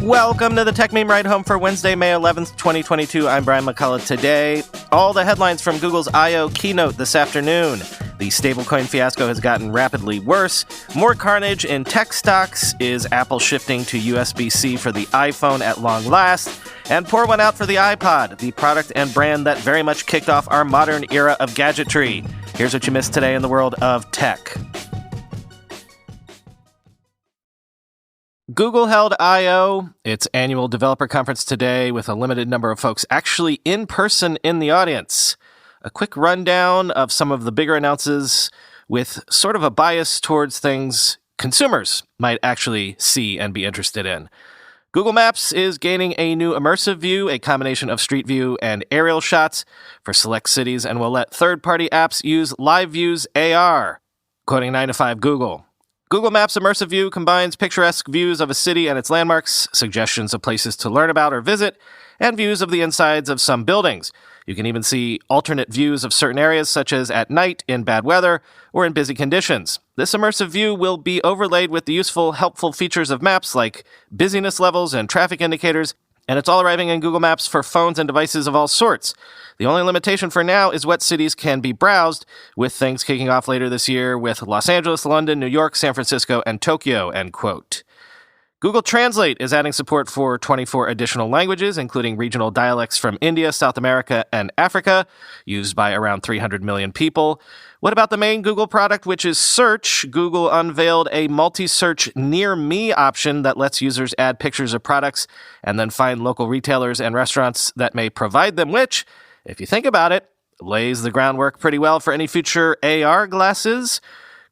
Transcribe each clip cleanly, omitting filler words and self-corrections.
Welcome to the Techmeme Ride Home for Wednesday, May 11th, 2022. I'm Brian McCullough. Today, all the headlines from Google's I.O. keynote this afternoon. The stablecoin fiasco has gotten rapidly worse. More carnage in tech stocks. Is Apple shifting to USB-C for the iPhone at long last? And pour one out for the iPod, the product and brand that very much kicked off our modern era of gadgetry. Here's what you missed today in the world of tech. Google held I.O., its annual developer conference today, with a limited number of folks actually in person in the audience. A quick rundown of some of the bigger announces with sort of a bias towards things consumers might actually see and be interested in. Google Maps is gaining a new immersive view, a combination of street view and aerial shots for select cities, and will let third-party apps use Live Views AR. Quoting 9 to 5 Google. Google Maps Immersive View combines picturesque views of a city and its landmarks, suggestions of places to learn about or visit, and views of the insides of some buildings. You can even see alternate views of certain areas, such as at night, in bad weather, or in busy conditions. This immersive view will be overlaid with the useful, helpful features of maps like busyness levels and traffic indicators, and it's all arriving in Google Maps for phones and devices of all sorts. The only limitation for now is what cities can be browsed, with things kicking off later this year with Los Angeles, London, New York, San Francisco, and Tokyo, end quote. Google Translate is adding support for 24 additional languages, including regional dialects from India, South America, and Africa, used by around 300 million people. What about the main Google product, which is search? Google unveiled a multi-search Near Me option that lets users add pictures of products and then find local retailers and restaurants that may provide them, which, if you think about it, lays the groundwork pretty well for any future AR glasses.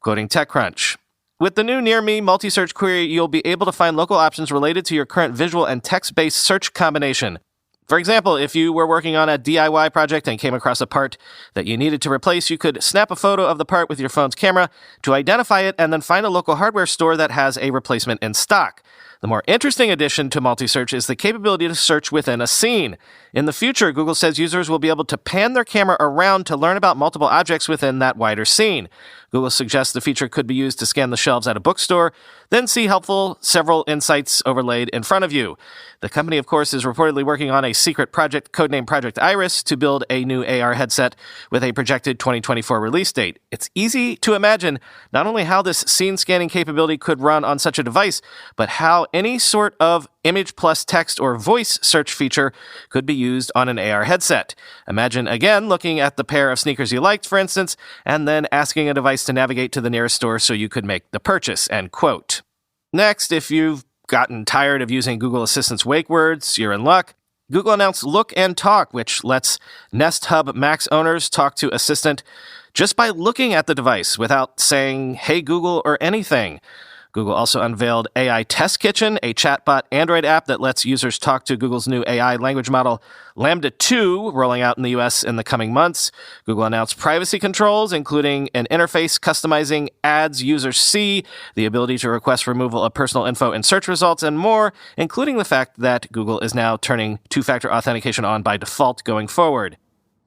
Quoting TechCrunch. With the new Near Me multi-search query, you'll be able to find local options related to your current visual and text-based search combination. For example, if you were working on a DIY project and came across a part that you needed to replace, you could snap a photo of the part with your phone's camera to identify it and then find a local hardware store that has a replacement in stock. The more interesting addition to multi-search is the capability to search within a scene. In the future, Google says users will be able to pan their camera around to learn about multiple objects within that wider scene. Google suggests the feature could be used to scan the shelves at a bookstore, then see helpful several insights overlaid in front of you. The company, of course, is reportedly working on a secret project codenamed Project Iris to build a new AR headset with a projected 2024 release date. It's easy to imagine not only how this scene scanning capability could run on such a device, but how any sort of image plus text or voice search feature could be used on an AR headset. Imagine, again, looking at the pair of sneakers you liked, for instance, and then asking a device to navigate to the nearest store so you could make the purchase, end quote. Next, if you've gotten tired of using Google Assistant's wake words, you're in luck. Google announced Look and Talk, which lets Nest Hub Max owners talk to Assistant just by looking at the device without saying, "Hey Google," or anything. Google also unveiled AI Test Kitchen, a chatbot Android app that lets users talk to Google's new AI language model, Lambda 2, rolling out in the US in the coming months. Google announced privacy controls, including an interface customizing ads users see, the ability to request removal of personal info in search results, and more, including the fact that Google is now turning two-factor authentication on by default going forward.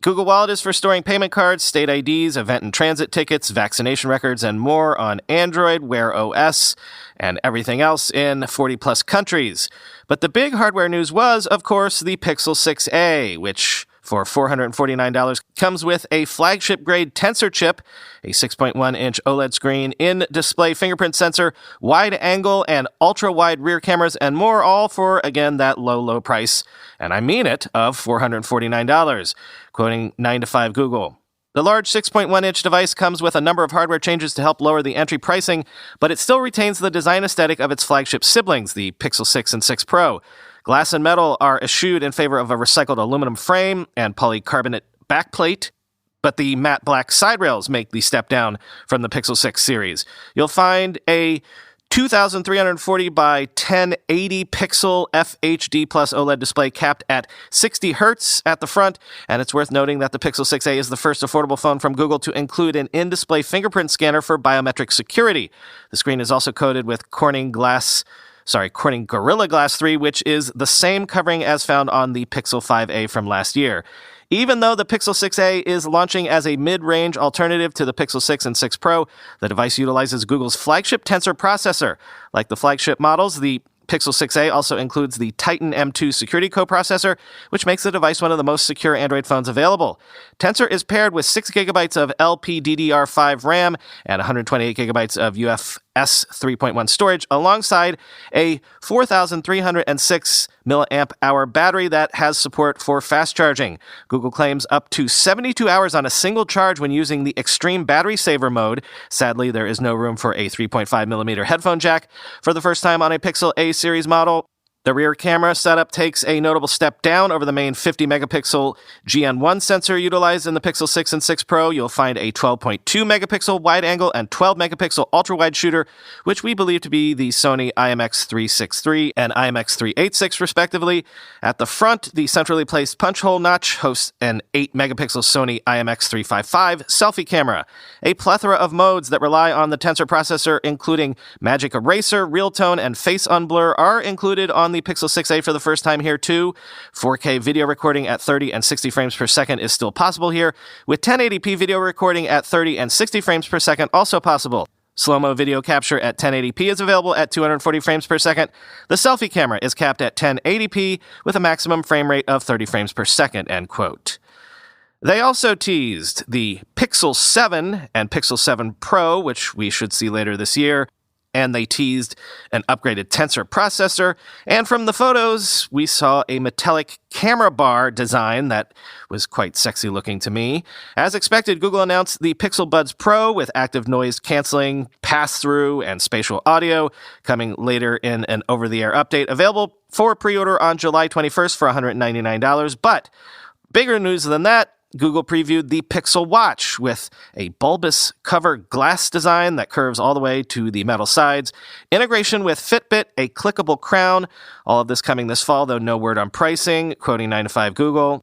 Google Wallet is for storing payment cards, state IDs, event and transit tickets, vaccination records, and more on Android, Wear OS, and everything else in 40-plus countries. But the big hardware news was, of course, the Pixel 6a, which, for $449, comes with a flagship-grade Tensor chip, a 6.1-inch OLED screen, in-display fingerprint sensor, wide-angle and ultra-wide rear cameras, and more, all for, again, that low, low price, and I mean it, of $449. Quoting 9 to 5 Google. The large 6.1-inch device comes with a number of hardware changes to help lower the entry pricing, but it still retains the design aesthetic of its flagship siblings, the Pixel 6 and 6 Pro. Glass and metal are eschewed in favor of a recycled aluminum frame and polycarbonate backplate, but the matte black side rails make the step down from the Pixel 6 series. You'll find a 2,340 by 1080 pixel FHD plus OLED display capped at 60 hertz at the front, and it's worth noting that the Pixel 6a is the first affordable phone from Google to include an in-display fingerprint scanner for biometric security. The screen is also coated with Corning Gorilla Glass 3, which is the same covering as found on the Pixel 5a from last year. Even though the Pixel 6a is launching as a mid-range alternative to the Pixel 6 and 6 Pro, the device utilizes Google's flagship Tensor processor. Like the flagship models, the Pixel 6a also includes the Titan M2 security coprocessor, which makes the device one of the most secure Android phones available. Tensor is paired with 6 gigabytes of LPDDR5 RAM and 128 gigabytes of UFS 3.1 storage, alongside a 4,306 milliamp hour battery that has support for fast charging. Google claims up to 72 hours on a single charge when using the extreme battery saver mode. Sadly, there is no room for a 3.5 millimeter headphone jack. For the first time on a Pixel A series model, the rear camera setup takes a notable step down over the main 50-megapixel GN1 sensor utilized in the Pixel 6 and 6 Pro. You'll find a 12.2-megapixel wide-angle and 12-megapixel ultra-wide shooter, which we believe to be the Sony IMX363 and IMX386, respectively. At the front, the centrally placed punch-hole notch hosts an 8-megapixel Sony IMX355 selfie camera. A plethora of modes that rely on the Tensor processor, including Magic Eraser, Real Tone, and Face Unblur, are included on the Pixel 6a for the first time here too. 4K video recording at 30 and 60 frames per second is still possible here, with 1080p video recording at 30 and 60 frames per second also possible. Slow-mo video capture at 1080p is available at 240 frames per second. The selfie camera is capped at 1080p with a maximum frame rate of 30 frames per second, end quote. They also teased the Pixel 7 and Pixel 7 Pro, which we should see later this year, and they teased an upgraded Tensor processor. And from the photos, we saw a metallic camera bar design that was quite sexy looking to me. As expected, Google announced the Pixel Buds Pro with active noise canceling, pass-through, and spatial audio, coming later in an over-the-air update, available for pre-order on July 21st for $199. But bigger news than that, Google previewed the Pixel Watch with a bulbous cover glass design that curves all the way to the metal sides, integration with Fitbit, a clickable crown. All of this coming this fall, though no word on pricing, quoting 9to5 Google.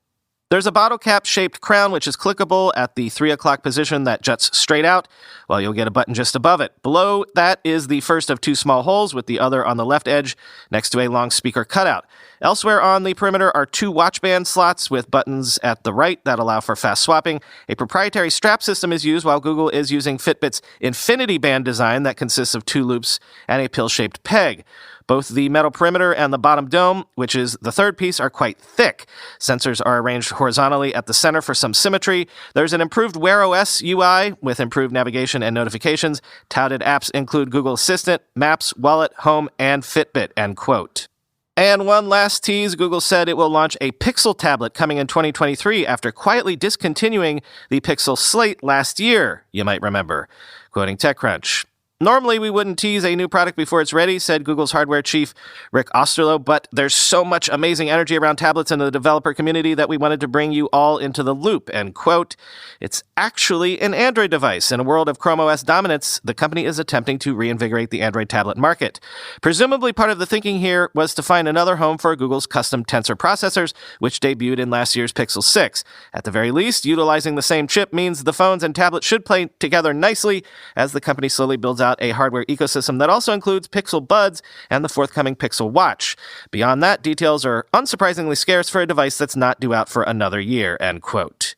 There's a bottle cap-shaped crown which is clickable at the 3 o'clock position that juts straight out, while you'll get a button just above it. Below that is the first of 2 small holes, with the other on the left edge next to a long speaker cutout. Elsewhere on the perimeter are 2 watch band slots with buttons at the right that allow for fast swapping. A proprietary strap system is used, while Google is using Fitbit's Infinity Band design that consists of 2 loops and a pill-shaped peg. Both the metal perimeter and the bottom dome, which is the third piece, are quite thick. Sensors are arranged horizontally at the center for some symmetry. There's an improved Wear OS UI with improved navigation and notifications. Touted apps include Google Assistant, Maps, Wallet, Home, and Fitbit, end quote. And one last tease, Google said it will launch a Pixel tablet coming in 2023 after quietly discontinuing the Pixel Slate last year, you might remember, quoting TechCrunch. Normally, we wouldn't tease a new product before it's ready, said Google's hardware chief, Rick Osterloh, but there's so much amazing energy around tablets in the developer community that we wanted to bring you all into the loop, end quote. It's actually an Android device. In a world of Chrome OS dominance, the company is attempting to reinvigorate the Android tablet market. Presumably, part of the thinking here was to find another home for Google's custom Tensor processors, which debuted in last year's Pixel 6. At the very least, utilizing the same chip means the phones and tablets should play together nicely as the company slowly builds out a hardware ecosystem that also includes Pixel Buds and the forthcoming Pixel Watch. Beyond that, details are unsurprisingly scarce for a device that's not due out for another year, end quote.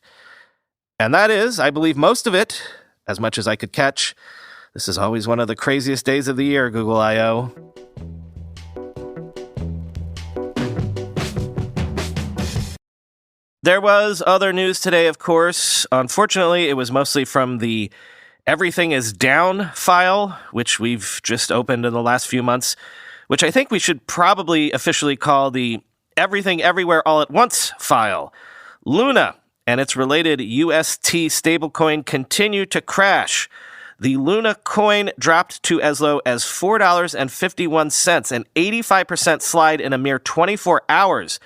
And that is, I believe, most of it, as much as I could catch. This is always one of the craziest days of the year, Google I/O. There was other news today, of course. Unfortunately, it was mostly from the Everything is Down file, which we've just opened in the last few months, which I think we should probably officially call the Everything Everywhere All at Once file. Luna and its related UST stablecoin continue to crash. The Luna coin dropped to as low as $4.51, an 85% slide in a mere 24 hours,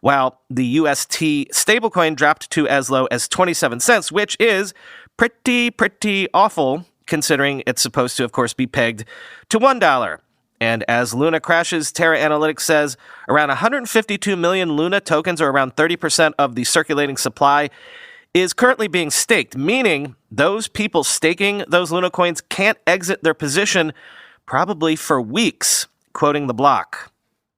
while the UST stablecoin dropped to as low as 27 cents, which is pretty awful, considering it's supposed to, of course, be pegged to $1. And as Luna crashes, Terra Analytics says around 152 million Luna tokens, or around 30% of the circulating supply, is currently being staked, meaning those people staking those Luna coins can't exit their position probably for weeks, quoting the block.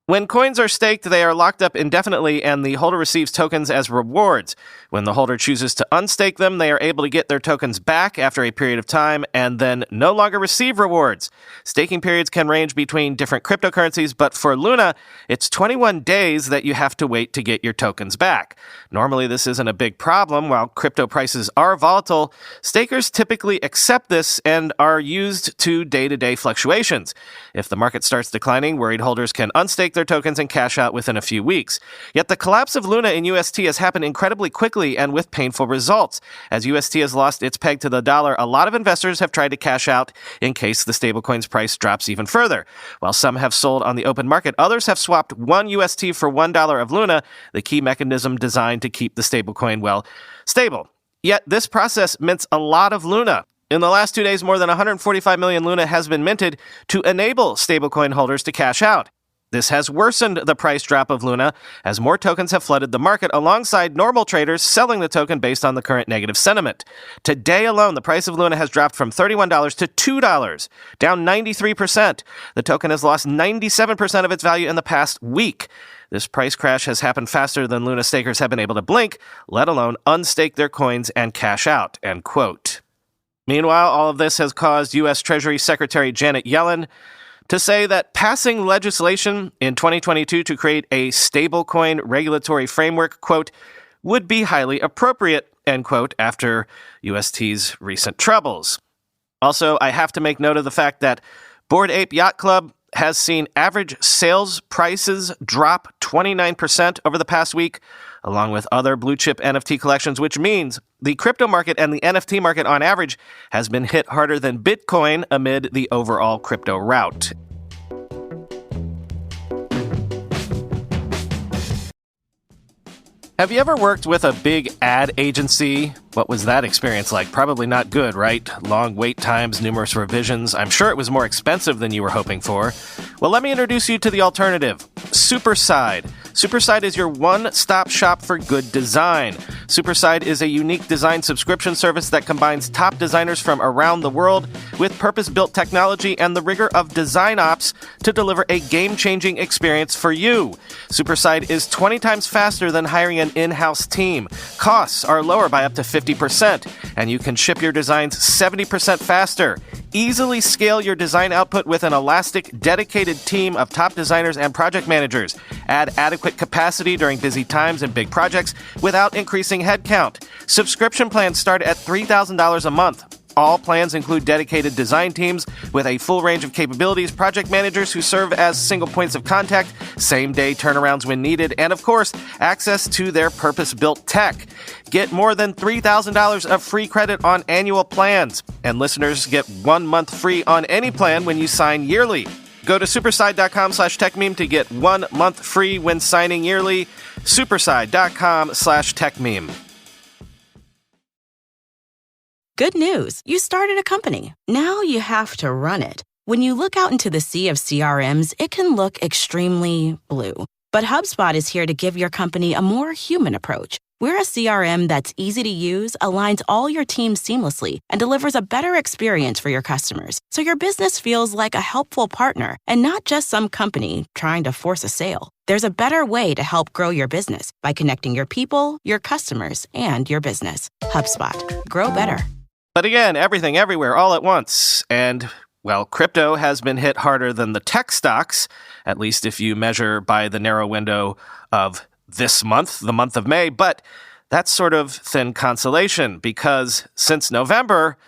When coins are staked, they are locked up indefinitely, and the holder receives tokens as rewards. When the holder chooses to unstake them, they are able to get their tokens back after a period of time and then no longer receive rewards. Staking periods can range between different cryptocurrencies, but for Luna, it's 21 days that you have to wait to get your tokens back. Normally, this isn't a big problem. While crypto prices are volatile, stakers typically accept this and are used to day-to-day fluctuations. If the market starts declining, worried holders can unstake their tokens and cash out within a few weeks. Yet the collapse of Luna in UST has happened incredibly quickly and with painful results. As UST has lost its peg to the dollar, a lot of investors have tried to cash out in case the stablecoin's price drops even further. While some have sold on the open market, others have swapped one UST for $1 of Luna, the key mechanism designed to keep the stablecoin, well, stable. Yet this process mints a lot of Luna. In the last 2 days, more than 145 million Luna has been minted to enable stablecoin holders to cash out. This has worsened the price drop of Luna as more tokens have flooded the market alongside normal traders selling the token based on the current negative sentiment. Today alone, the price of Luna has dropped from $31 to $2, down 93%. The token has lost 97% of its value in the past week. This price crash has happened faster than Luna stakers have been able to blink, let alone unstake their coins and cash out, end quote. Meanwhile, all of this has caused U.S. Treasury Secretary Janet Yellen to say that passing legislation in 2022 to create a stablecoin regulatory framework, quote, would be highly appropriate, end quote, after UST's recent troubles. Also, I have to make note of the fact that Bored Ape Yacht Club has seen average sales prices drop 29% over the past week, along with other blue-chip NFT collections, which means the crypto market and the NFT market on average has been hit harder than Bitcoin amid the overall crypto rout. Have you ever worked with a big ad agency? What was that experience like? Probably not good, right? Long wait times, numerous revisions. I'm sure it was more expensive than you were hoping for. Well, let me introduce you to the alternative, Superside. Superside is your one-stop shop for good design. Superside is a unique design subscription service that combines top designers from around the world with purpose-built technology and the rigor of design ops to deliver a game-changing experience for you. Superside is 20 times faster than hiring an in-house team. Costs are lower by up to 50%, and you can ship your designs 70% faster. Easily scale your design output with an elastic, dedicated team of top designers and project managers. Add adequate capacity during busy times and big projects without increasing headcount. Subscription plans start at $3,000 a month. All plans include dedicated design teams with a full range of capabilities, project managers who serve as single points of contact, same-day turnarounds when needed, and of course, access to their purpose-built tech. Get more than $3,000 of free credit on annual plans, and listeners get 1 month free on any plan when you sign yearly. Go to superside.com/techmeme to get 1 month free when signing yearly. superside.com/techmeme. Good news, you started a company. Now you have to run it. When you look out into the sea of CRMs, it can look extremely blue. But HubSpot is here to give your company a more human approach. We're a CRM that's easy to use, aligns all your teams seamlessly, and delivers a better experience for your customers, so your business feels like a helpful partner and not just some company trying to force a sale. There's a better way to help grow your business by connecting your people, your customers, and your business. HubSpot. Grow better. But again, everything, everywhere, all at once. And, well, crypto has been hit harder than the tech stocks, at least if you measure by the narrow window of this month, the month of May. But that's sort of thin consolation because since November,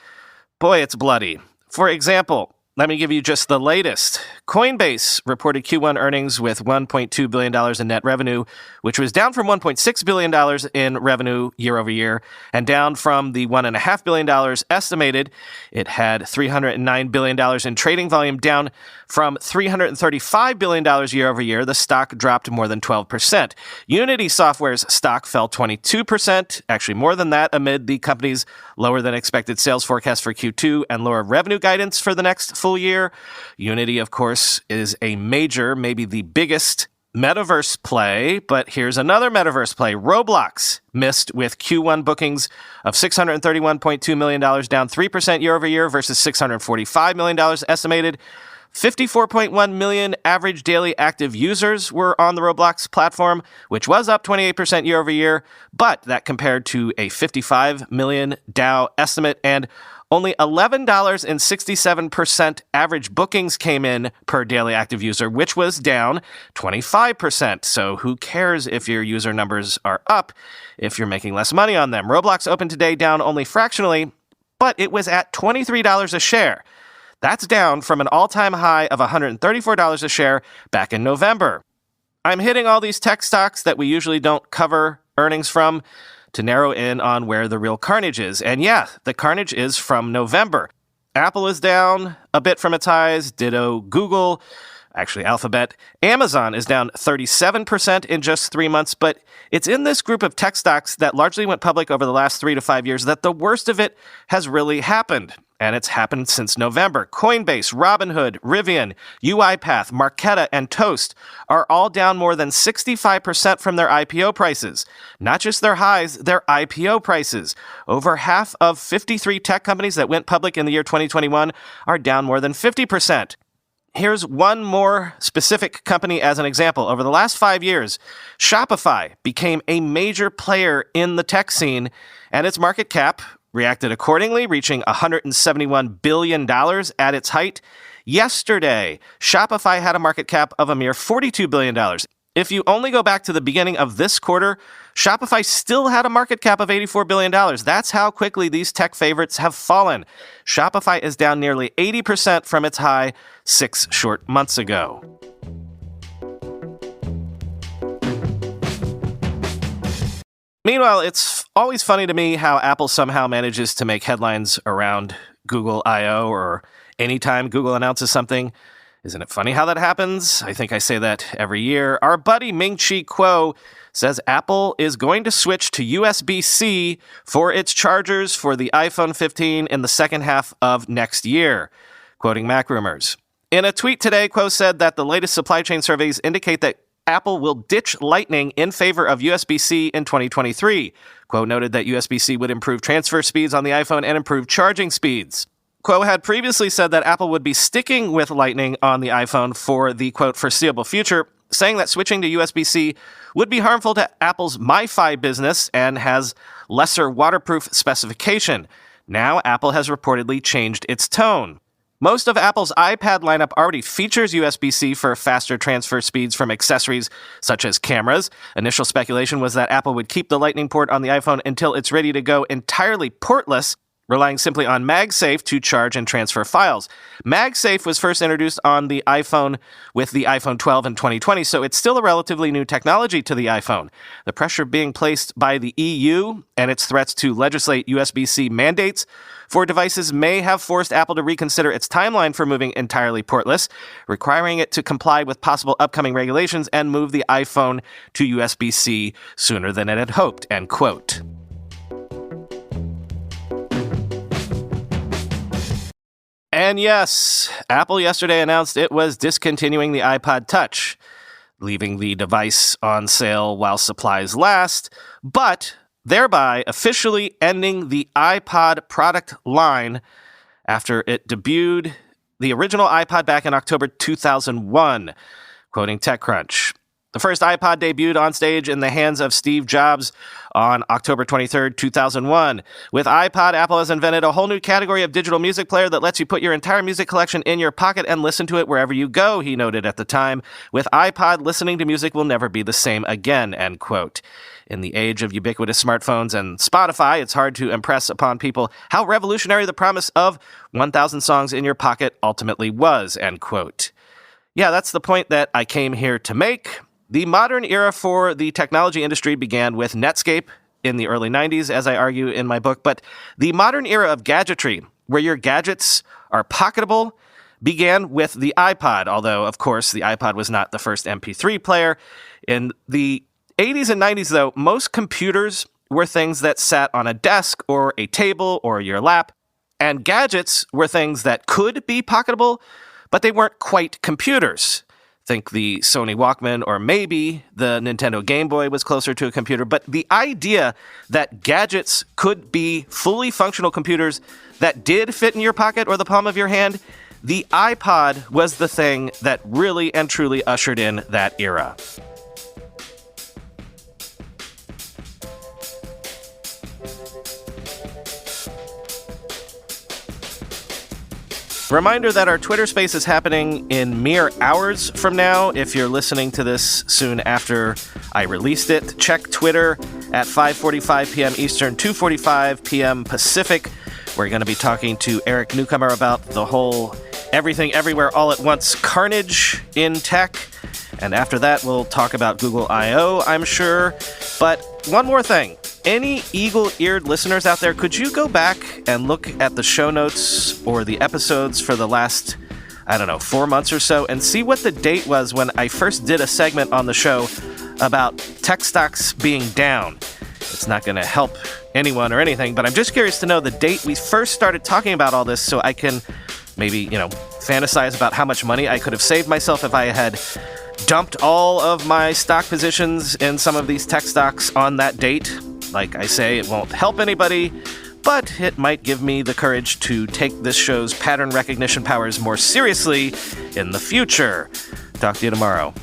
boy, it's bloody. For example, let me give you just the latest. Coinbase reported Q1 earnings with $1.2 billion in net revenue, which was down from $1.6 billion in revenue year over year, and down from the $1.5 billion estimated. It had $309 billion in trading volume, down from $335 billion year over year. The stock dropped more than 12%. Unity Software's stock fell 22%, actually more than that, amid the company's lower than expected sales forecast for Q2 and lower revenue guidance for the next full year. Unity, of course, is a major, maybe the biggest metaverse play, but here's another metaverse play. Roblox missed with Q1 bookings of $631.2 million, down 3% year over year versus $645 million estimated. 54.1 million average daily active users were on the Roblox platform, which was up 28% year over year, but that compared to a 55 million DAO estimate, and only $11.67% average bookings came in per daily active user, which was down 25%. So who cares if your user numbers are up if you're making less money on them? Roblox opened today down only fractionally, but it was at $23 a share. That's down from an all-time high of $134 a share back in November. I'm hitting all these tech stocks that we usually don't cover earnings from to narrow in on where the real carnage is. And yeah, the carnage is from November. Apple is down a bit from its highs, ditto Google, actually Alphabet. Amazon is down 37% in just 3 months, but it's in this group of tech stocks that largely went public over the last 3 to 5 years that the worst of it has really happened. And it's happened since November. Coinbase, Robinhood, Rivian, UiPath, Marqeta, and Toast are all down more than 65% from their IPO prices. Not just their highs, their IPO prices. Over half of 53 tech companies that went public in the year 2021 are down more than 50%. Here's one more specific company as an example. Over the last 5 years, Shopify became a major player in the tech scene, and its market cap reacted accordingly, reaching $171 billion at its height. Yesterday, Shopify had a market cap of a mere $42 billion. If you only go back to the beginning of this quarter, Shopify still had a market cap of $84 billion. That's how quickly these tech favorites have fallen. Shopify is down nearly 80% from its high 6 short months ago. Meanwhile, it's always funny to me how Apple somehow manages to make headlines around Google I/O or anytime Google announces something. Isn't it funny how that happens? I think I say that every year. Our buddy Ming-Chi Kuo says Apple is going to switch to USB-C for its chargers for the iPhone 15 in the second half of next year, quoting MacRumors. In a tweet today, Kuo said that the latest supply chain surveys indicate that Apple will ditch Lightning in favor of USB-C in 2023. Kuo noted that USB-C would improve transfer speeds on the iPhone and improve charging speeds. Kuo had previously said that Apple would be sticking with Lightning on the iPhone for the, quote, foreseeable future, saying that switching to USB-C would be harmful to Apple's MiFi business and has lesser waterproof specification. Now, Apple has reportedly changed its tone. Most of Apple's iPad lineup already features USB-C for faster transfer speeds from accessories such as cameras. Initial speculation was that Apple would keep the Lightning port on the iPhone until it's ready to go entirely portless, relying simply on MagSafe to charge and transfer files. MagSafe was first introduced on the iPhone with the iPhone 12 in 2020, so it's still a relatively new technology to the iPhone. The pressure being placed by the EU and its threats to legislate USB-C mandates for devices may have forced Apple to reconsider its timeline for moving entirely portless, requiring it to comply with possible upcoming regulations and move the iPhone to USB-C sooner than it had hoped, end quote. And yes, Apple yesterday announced it was discontinuing the iPod Touch, leaving the device on sale while supplies last, but thereby officially ending the iPod product line after it debuted the original iPod back in October 2001, quoting TechCrunch. The first iPod debuted on stage in the hands of Steve Jobs on October 23, 2001. With iPod, Apple has invented a whole new category of digital music player that lets you put your entire music collection in your pocket and listen to it wherever you go, he noted at the time. With iPod, listening to music will never be the same again, end quote. In the age of ubiquitous smartphones and Spotify, it's hard to impress upon people how revolutionary the promise of 1,000 songs in your pocket ultimately was, end quote. Yeah, that's the point that I came here to make. The modern era for the technology industry began with Netscape in the early 90s, as I argue in my book, but the modern era of gadgetry, where your gadgets are pocketable, began with the iPod, although, of course, the iPod was not the first MP3 player. In the 80s and 90s, though, most computers were things that sat on a desk or a table or your lap, and gadgets were things that could be pocketable, but they weren't quite computers. Think the Sony Walkman, or maybe the Nintendo Game Boy was closer to a computer, but the idea that gadgets could be fully functional computers that did fit in your pocket or the palm of your hand, the iPod was the thing that really and truly ushered in that era. Reminder that our Twitter space is happening in mere hours from now. If you're listening to this soon after I released it, check Twitter at 5:45 p.m. Eastern, 2:45 p.m. Pacific. We're going to be talking to Eric Newcomer about the whole everything, everywhere, all at once carnage in tech. And after that, we'll talk about Google I.O., I'm sure. But one more thing. Any eagle-eared listeners out there, could you go back and look at the show notes or the episodes for the last, 4 months or so, and see what the date was when I first did a segment on the show about tech stocks being down? It's not going to help anyone or anything, but I'm just curious to know the date we first started talking about all this so I can maybe, fantasize about how much money I could have saved myself if I had dumped all of my stock positions in some of these tech stocks on that date. Like I say, it won't help anybody, but it might give me the courage to take this show's pattern recognition powers more seriously in the future. Talk to you tomorrow.